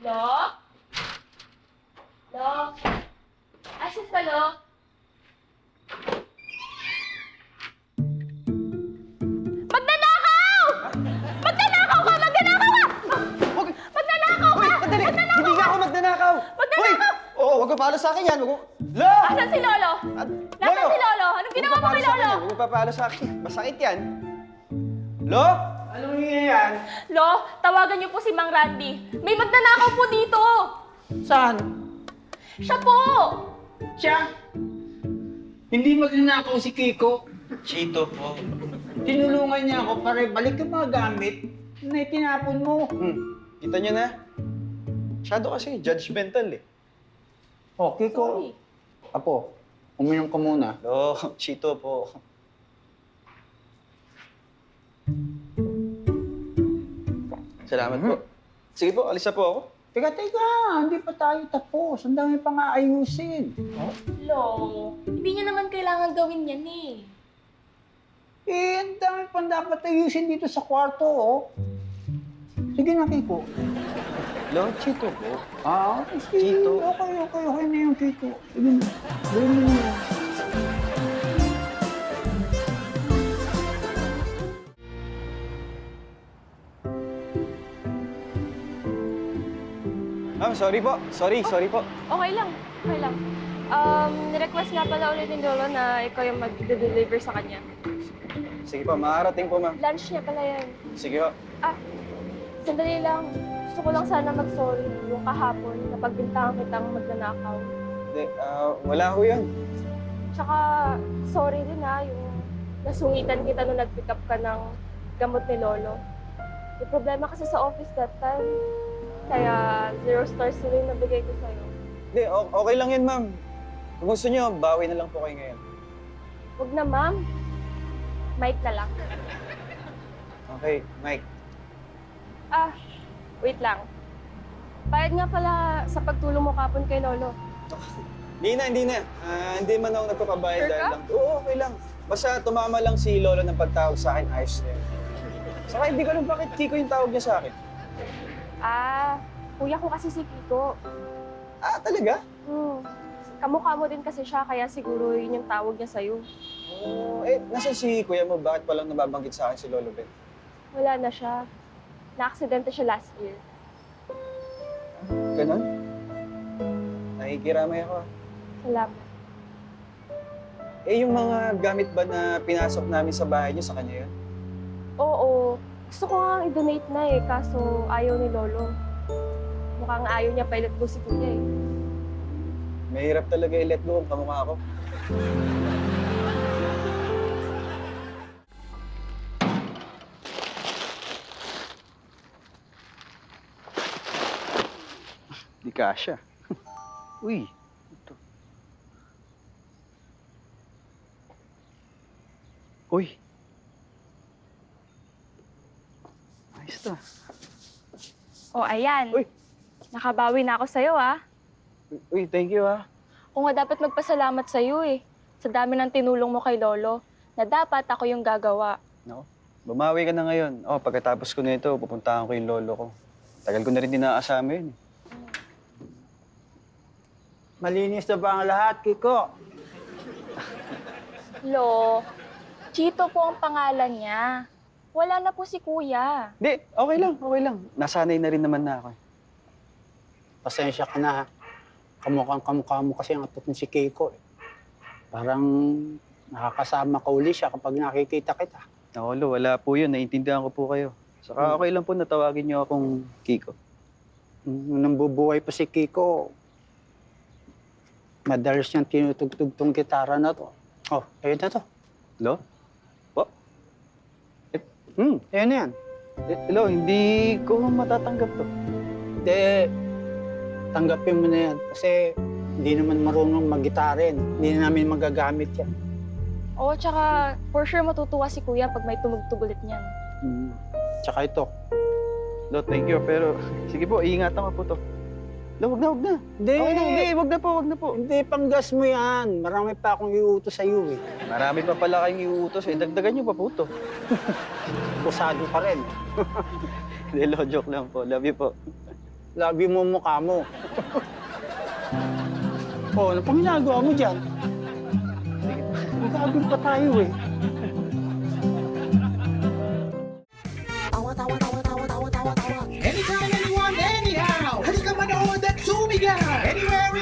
Lo? Lo? Asan ka, Lo? Magnanakaw! Magnanakaw ka! Magnanakaw ka! Huwag! Magnanakaw ka! Uy, sandali! Hindi nga ako magnanakaw! Magnanakaw! Uy! Oo, huwag mapalo sa akin yan! Huwag mo... Lo! Asan si Lolo? Nasaan si Lolo? Anong ginawa mo kay Lolo? Huwag mo papalo sa akin. Masakit yan. Lo? Anong nangyayari yan? Lo, tawagan niyo po si Mang Randy. May magnanakaw po dito. Saan? Siya po! Siya? Hindi magnanakaw si Kiko. Chito po. Tinulungan niya ako para balik yung mga gamit na itinapon mo. Kita niyo na? Masyado kasi judgmental eh. Oh, Kiko. Sorry. Apo, uminom ka muna. Lo, Chito po. Salamat po. Sige po, alis na po ako. Teka, hindi pa tayo tapos. Ang dami pang aayusin. Oh? Lo, hindi niyo naman kailangan gawin yan eh. Ang dami pang dapat ayusin dito sa kwarto, oh. Sige na, Kiko. Lo, Chito po. Okay. Kiko. Okay na yung Kiko. Sige na. Gawin mo na. Ma'am, sorry po. Sorry po. Okay lang. Nirequest nga pala ulit ni Lolo na ikaw yung mag-deliver sa kanya. Sige po, makarating po, ma'am. Lunch niya pala yan. Sige po. Sandali lang. Gusto ko lang sana mag-sorry yung kahapon na pagbintangan kitang magnanakaw. Hindi, wala ho yun. Tsaka, sorry din yung nasungitan kita nung nag-pick up ka ng gamot ni Lolo. May problema kasi sa office that time. Kaya 0 stars na rin nabigay ko sa'yo. Hindi, okay lang yan, ma'am. Kung gusto niyo, bawi na lang po kayo ngayon. Huwag na, ma'am. Mike na lang. Okay, Mike. Wait lang. Bayad nga pala sa pagtulong mo kapon kay Lolo. Hindi na. Hindi man ako nagpapabayad Sure dahil ka? lang. Oo, okay lang. Basta tumama lang si Lolo ng pagtawag sa akin, ayos na yun. Saka hindi ko alam bakit Kiko yung tawag niya sa akin. Kuya ko kasi si Kiko. Talaga? Kamukha mo din kasi siya, kaya siguro yun yung tawag niya sa'yo. Nasaan si kuya mo? Bakit palang nababanggit sa akin si Lolo Ben? Wala na siya. Na-aksidente siya last year. Ganon? Nakikiramay ako. Salamat. Yung mga gamit ba na pinasok namin sa bahay niyo, sa kanya yun? Oo. Gusto ko nga i-donate na kaso ayaw ni Lolo. Mukhang ayaw niya pa i-let go si Kuya Mahirap talaga i-let go ang kamukha ko. Di kasya. Uy, ito. Uy. Ayos to. Oh, ayan. Uy. Nakabawi na ako sa'yo, Uy, thank you Kung nga dapat magpasalamat sa'yo sa dami ng tinulong mo kay Lolo, na dapat ako yung gagawa. No? Bumawi ka na ngayon. Pagkatapos ko nito, pupuntahan ko yung lolo ko. Tagal ko na rin dinakasama yun. Malinis na ba ang lahat, Kiko? Lo, Chito po ang pangalan niya. Wala na po si Kuya. Hindi, okay lang. Nasanay na rin naman na ako. Pasensya ka na, ha? Kamukha mo kasi ang atot ni si Kiko. Parang nakakasama ka uli siya kapag nakikita kita. Lo, wala po yun. Naiintindihan ko po kayo. Saka okay lang po na tawagin niyo akong Kiko. Nung bubuhay pa si Kiko, madalas niyang tinutugtog tong gitara na to. Oh, ayun na to. Lo? Po? Ayun na yan. Lo, hindi ko matatanggap to. Hindi, tanggapin mo na yan. Kasi hindi naman marunong mag-gitarin. Hindi na namin magagamit yan. Oo, tsaka for sure matutuwa si Kuya pag may tumugtog ulit niyan. Tsaka ito. Lo, thank you. Pero sige po, iingatan ko po to. Lo, wag na. Hindi, Wag na po. Hindi, panggas mo yan. Marami pa akong iutos sa iyo eh. Marami pa pala kayong iuutos. Dagdagan niyo pa po to. Kusado ka rin. Hindi, Lo, joke lang po. Love you po. Love you mo mukha mo. Oh, ano pang ginagawa mo dyan? Magagawin pa tayo eh. Anytime, anyone, anyhow. Halika manood at sumigaw. Anywhere,